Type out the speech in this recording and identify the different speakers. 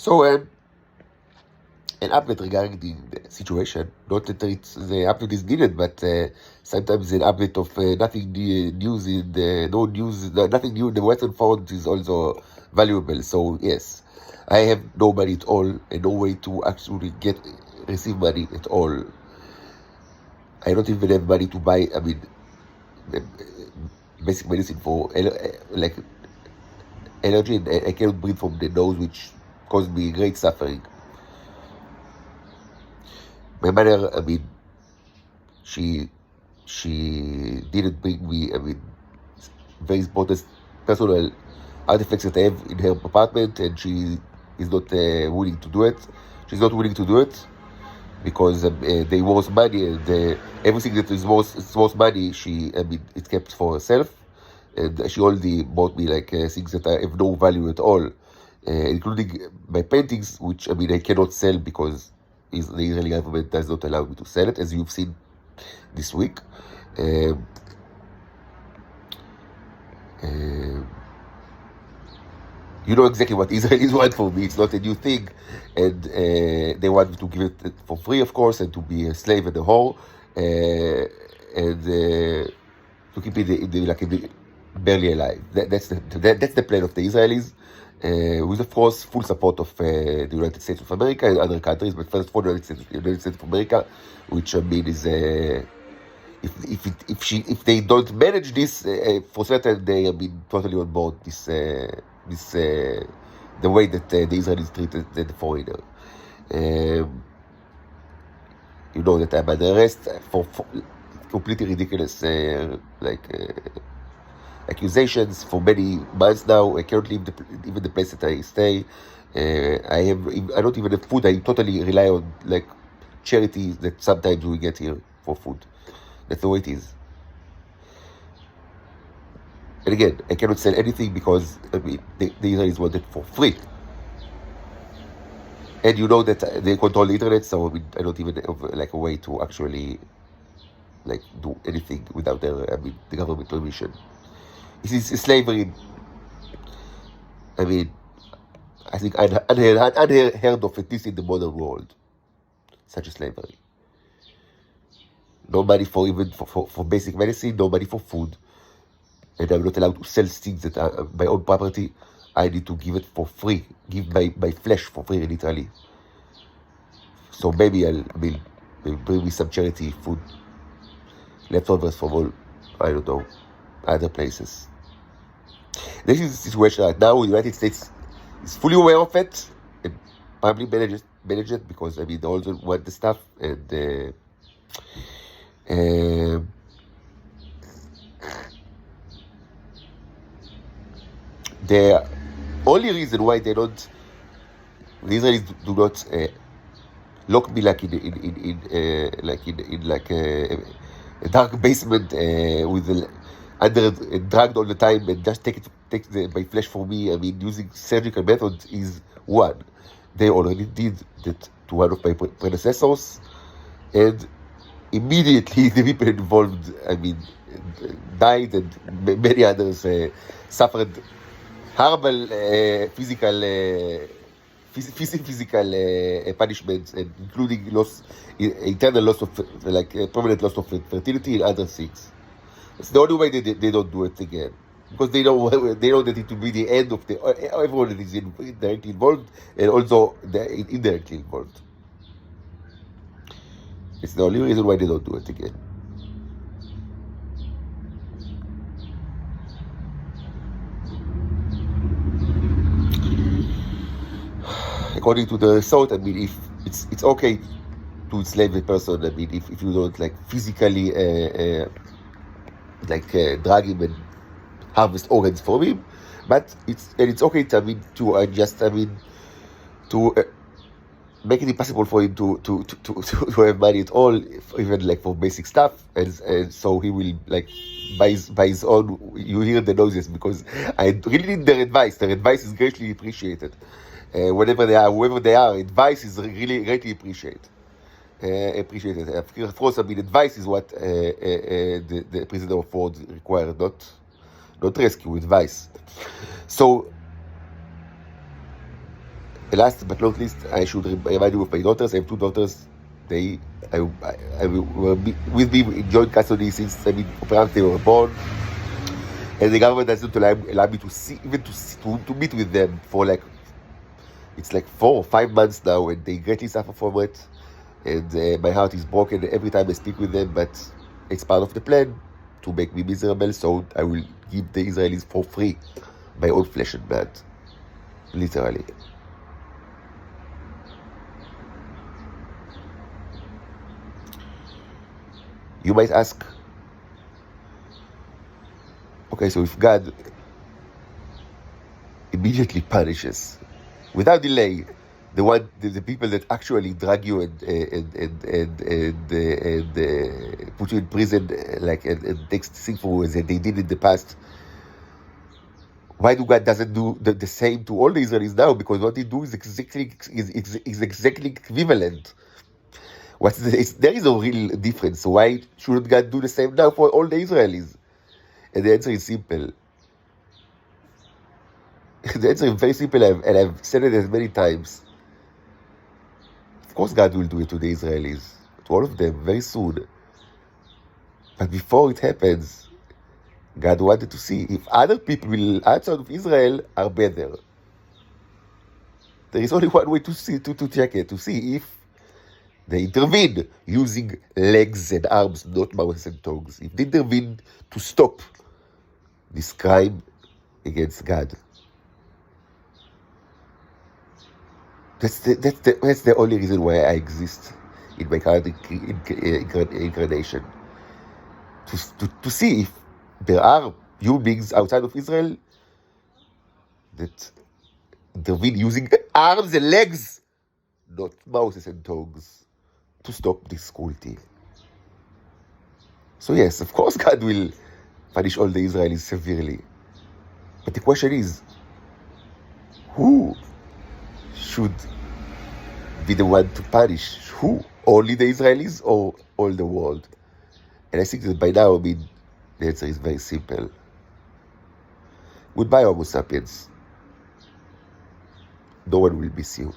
Speaker 1: So, an update regarding the situation. Not that the update is needed, but sometimes an update of nothing news in no news, nothing new in the Western front is also valuable. So yes, I have no money at all and no way to actually receive money at all. I don't even have money to buy. I mean, basic medicine for like allergy, and I cannot breathe from the nose, which caused me great suffering. My mother, I mean, she didn't bring me, I mean, very important personal artifacts that I have in her apartment, and she is not willing to do it. She's not willing to do it because they worth money, and everything that is worth money, I mean, it kept for herself. And she only bought me like things that have no value at all, including my paintings, which I mean I cannot sell because the Israeli government does not allow me to sell it, as you've seen this week. Um, you know exactly what Israelis want from me. It's not a new thing, and they want me to give it for free, of course, and to be a slave and a whore, and to keep it barely alive. That's the plan of the Israelis, with of course full support of the United States of America and other countries, but first for the United States of America, which I mean is if they don't manage this for certain, they I mean totally on board the way that the Israelis treated the foreigner. You know that I'm under arrest for completely ridiculous accusations for many months now. I can't leave even the place that I stay. I don't even have food. I totally rely on like charities that sometimes we get here for food. That's the way it is. And again, I cannot sell anything because I mean the Israelis want it for free. And you know that they control the internet, so I mean I don't even have like a way to actually like do anything without the government permission. This is slavery. I mean, I think unheard of, at least in the modern world, such a slavery. No money for basic medicine, no money for food, and I'm not allowed to sell things that are my own property. I need to give it for free, give my flesh for free, literally. So maybe maybe bring me some charity food, leftovers from all, I don't know, other places. This is the situation right now. The United States is fully aware of it and probably manage it because I mean they also want the stuff, and the only reason why the Israelis do not lock me like in a dark basement with drugged all the time and just take my flesh for me. I mean, using surgical methods is one. They already did that to one of my predecessors, and immediately the people involved, I mean, died, and many others suffered horrible physical punishments, and including internal loss of permanent loss of fertility and other things. It's the only way they don't do it again, because they know that it will be the end of everyone that is directly involved and also indirectly involved. It's the only reason why they don't do it again. According to the thought, I mean, if it's okay to enslave a person, I mean, if you don't like physically drag him and harvest organs from him, but it's okay to make it impossible for him to have money at all, even like for basic stuff, and so he will like by his own. You hear the noises because I really need their advice. Their advice is greatly appreciated. Whenever they are, whoever they are, advice is really greatly appreciated. Of course, I mean, advice is what the prisoner of war required, not rescue, advice. So last but not least, I should remind you of my daughters. I have two daughters. I were with me in joint custody since perhaps they were born, and the government doesn't allow me to see, even to meet with them for like, it's like 4 or 5 months now, and they greatly suffer from it. And my heart is broken every time I speak with them, but it's part of the plan to make me miserable, so I will give the Israelis for free my own flesh and blood, literally. You might ask, okay, so if God immediately punishes, without delay, the people that actually drag you and put you in prison, like and takes things for as they did in the past, why do God doesn't do the same to all the Israelis now? Because what he do is exactly equivalent. There is a real difference. So why shouldn't God do the same now for all the Israelis? And the answer is simple. The answer is very simple, and I've said it as many times. Of course, God will do it to the Israelis, to all of them, very soon. But before it happens, God wanted to see if other people outside of Israel are better. There is only one way to check it, to see if they intervene using legs and arms, not mouths and tongues. If they intervene to stop this crime against God. That's the only reason why I exist in my current incarnation. To see if there are human beings outside of Israel that intervene using arms and legs, not mouths and tongues, to stop this cruelty. So yes, of course God will punish all the Israelis severely. But the question is, who should be the one to punish? Who? Only the Israelis or all the world? And I think that by now, the answer is very simple. Goodbye, Homo sapiens. No one will miss you.